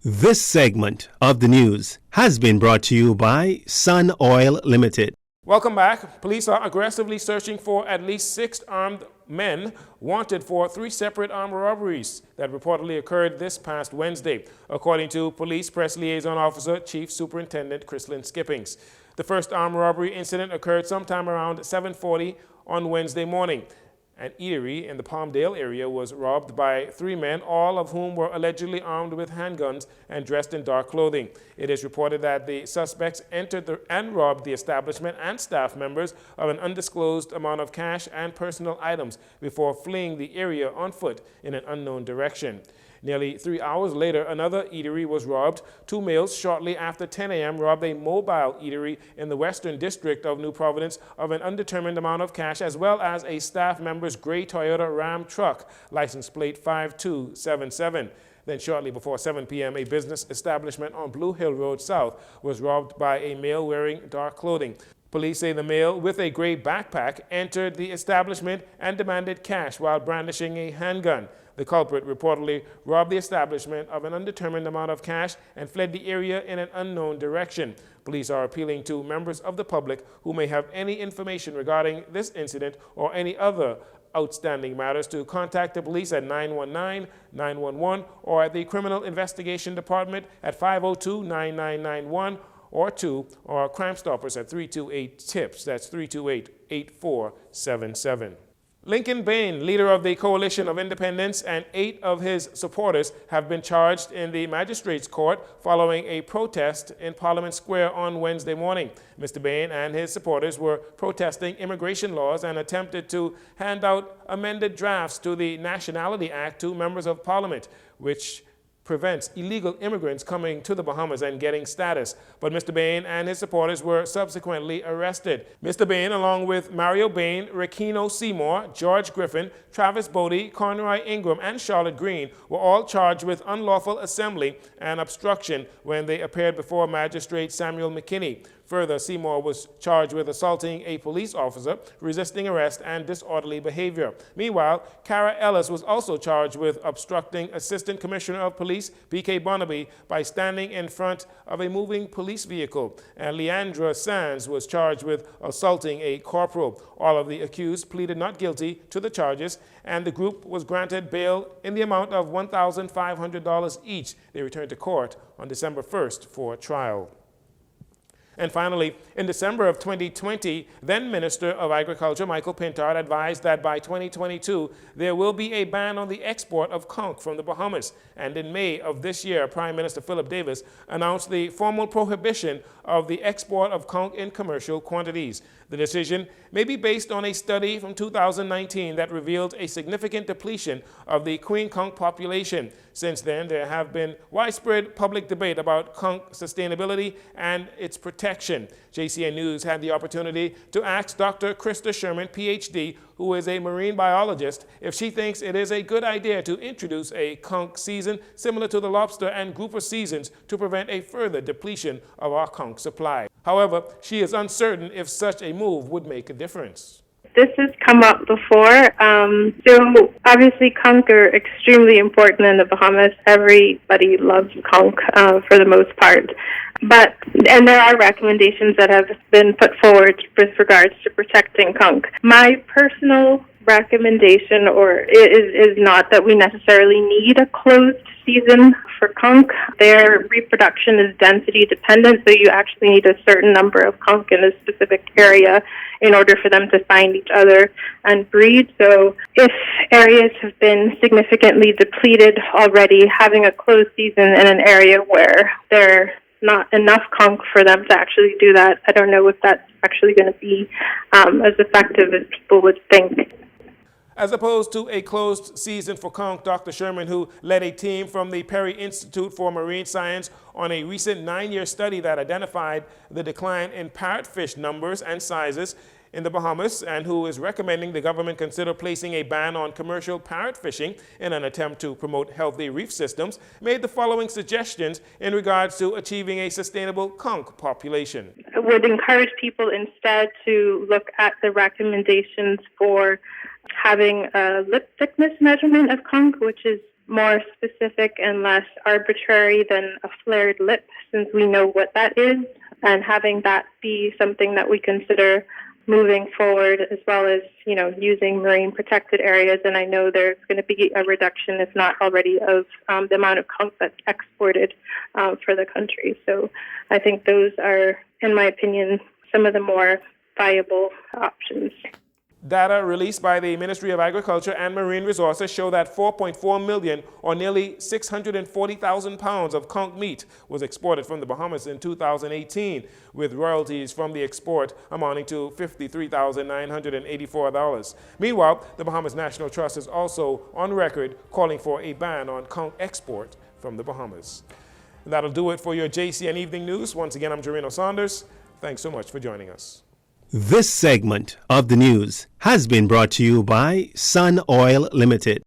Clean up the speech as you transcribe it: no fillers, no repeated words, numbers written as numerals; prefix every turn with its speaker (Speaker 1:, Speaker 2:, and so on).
Speaker 1: This segment of the news has been brought to you by Sun Oil Limited.
Speaker 2: Welcome back. Police are aggressively searching for at least 6 armed men wanted for 3 separate armed robberies that reportedly occurred this past Wednesday, according to Police Press Liaison Officer Chief Superintendent Chrislyn Skippings. The first armed robbery incident occurred sometime around 7:40 on Wednesday morning. An eatery in the Palmdale area was robbed by 3 men, all of whom were allegedly armed with handguns and dressed in dark clothing. It is reported that the suspects entered and robbed the establishment and staff members of an undisclosed amount of cash and personal items before fleeing the area on foot in an unknown direction. Nearly 3 hours later, another eatery was robbed. 2 males shortly after 10 a.m. robbed a mobile eatery in the Western District of New Providence of an undetermined amount of cash, as well as a staff member's gray Toyota Ram truck, license plate 5277. Then shortly before 7 p.m., a business establishment on Blue Hill Road South was robbed by a male wearing dark clothing. Police say the male with a gray backpack entered the establishment and demanded cash while brandishing a handgun. The culprit reportedly robbed the establishment of an undetermined amount of cash and fled the area in an unknown direction. Police are appealing to members of the public who may have any information regarding this incident or any other outstanding matters to contact the police at 919-911 or at the Criminal Investigation Department at 502-9991 or 2, or Crime Stoppers at 328-TIPS. That's 328-8477. Lincoln Bain, leader of the Coalition of Independents, and 8 of his supporters have been charged in the magistrate's court following a protest in Parliament Square on Wednesday morning. Mr. Bain and his supporters were protesting immigration laws and attempted to hand out amended drafts to the Nationality Act to members of Parliament, which prevents illegal immigrants coming to the Bahamas and getting status. But Mr. Bain and his supporters were subsequently arrested. Mr. Bain, along with Mario Bain, Rakino Seymour, George Griffin, Travis Bodie, Conroy Ingram, and Charlotte Green, were all charged with unlawful assembly and obstruction when they appeared before Magistrate Samuel McKinney. Further, Seymour was charged with assaulting a police officer, resisting arrest, and disorderly behavior. Meanwhile, Kara Ellis was also charged with obstructing Assistant Commissioner of Police P.K. Barnaby by standing in front of a moving police vehicle. And Leandra Sands was charged with assaulting a corporal. All of the accused pleaded not guilty to the charges, and the group was granted bail in the amount of $1,500 each. They returned to court on December 1st for trial. And finally, in December of 2020, then Minister of Agriculture Michael Pintard advised that by 2022, there will be a ban on the export of conch from the Bahamas. And in May of this year, Prime Minister Philip Davis announced the formal prohibition of the export of conch in commercial quantities. The decision may be based on a study from 2019 that revealed a significant depletion of the queen conch population. Since then, there have been widespread public debate about conch sustainability and its protection. Jcn News had the opportunity to ask Dr. Krista Sherman, PhD, who is a marine biologist, if she thinks it is a good idea to introduce a conch season similar to the lobster and grouper seasons to prevent a further depletion of our conch supply. However, she is uncertain if such a move would make a difference.
Speaker 3: This has come up before. So obviously conch are extremely important in the Bahamas. Everybody loves conch for the most part. And there are recommendations that have been put forward with regards to protecting conch. My personal recommendation is not that we necessarily need a closed season for conch. Their reproduction is density dependent, so you actually need a certain number of conch in a specific area in order for them to find each other and breed. So if areas have been significantly depleted already, having a closed season in an area where there's not enough conch for them to actually do that, I don't know if that's actually going to be as effective as people would think.
Speaker 2: As opposed to a closed season for conch, Dr. Sherman, who led a team from the Perry Institute for Marine Science on a recent 9-year study that identified the decline in parrotfish numbers and sizes in the Bahamas, and who is recommending the government consider placing a ban on commercial parrot fishing in an attempt to promote healthy reef systems, made the following suggestions in regards to achieving a sustainable conch population.
Speaker 3: I would encourage people instead to look at the recommendations for having a lip thickness measurement of conch, which is more specific and less arbitrary than a flared lip, since we know what that is, and having that be something that we consider moving forward, as well as, using marine protected areas. And I know there's going to be a reduction, if not already, of the amount of conch that's exported for the country. So I think those are, in my opinion, some of the more viable options.
Speaker 2: Data released by the Ministry of Agriculture and Marine Resources show that 4.4 million, or nearly 640,000 pounds of conch meat was exported from the Bahamas in 2018, with royalties from the export amounting to $53,984. Meanwhile, the Bahamas National Trust is also on record calling for a ban on conch export from the Bahamas. And that'll do it for your JCN Evening News. Once again, I'm Jarino Saunders. Thanks so much for joining us.
Speaker 1: This segment of the news has been brought to you by Sun Oil Limited.